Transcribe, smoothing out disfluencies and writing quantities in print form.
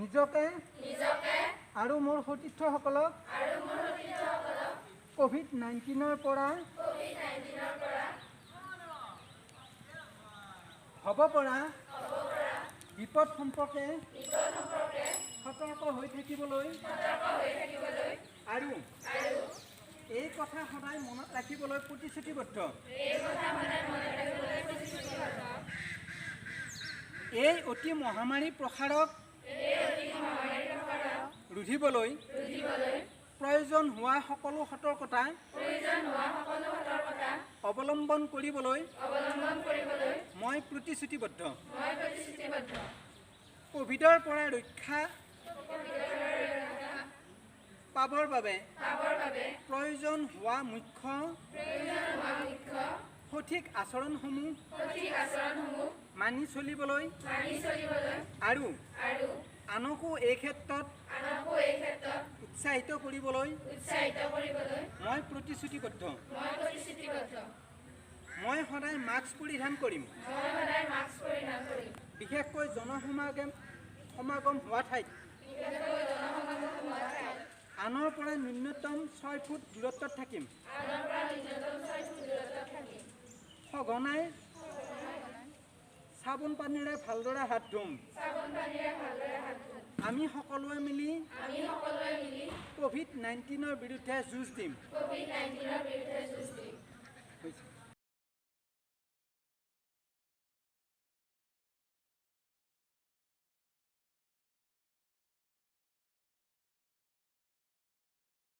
নিজকে আৰু মোৰ সতীৰ্থসকলক COVID-19 পৰা হ'ব পৰা বিপদ সম্পৰ্কে সতৰ্ক হৈ থাকিবলৈ আৰু এই কথা সদায় মনত ৰাখিবলৈ প্ৰতিশ্ৰুতিবদ্ধ। এই অতি মহামাৰী প্ৰসাৰক ৰুধিবলৈ প্ৰয়োজন হোৱা সকলো সতৰ্কতা অৱলম্বন কৰিবলৈ মই প্ৰতিশ্ৰুতিবদ্ধ। কোভিডৰ পৰা ৰক্ষা পাবৰ বাবে প্ৰয়োজন হোৱা মুখ্য সঠিক আচৰণসমূহ মানি চলিবলৈ আৰু আনকো এই ক্ষেত্ৰত উৎসাহিত কৰিবলৈ মই প্ৰতিশ্ৰুতিবদ্ধ। মই সদায় মাস্ক পৰিধান কৰিম, বিশেষকৈ জনসমাগম হোৱা ঠাইত আনৰ পৰা ন্যূনতম 6 ফুট দূৰত্বত থাকিম। সঘনাই চাবোন পানীৰে ভালদৰে হাত ধুম। আমি সকলোৱে মিলি COVID-19 বিৰুদ্ধে যুঁজ দিম।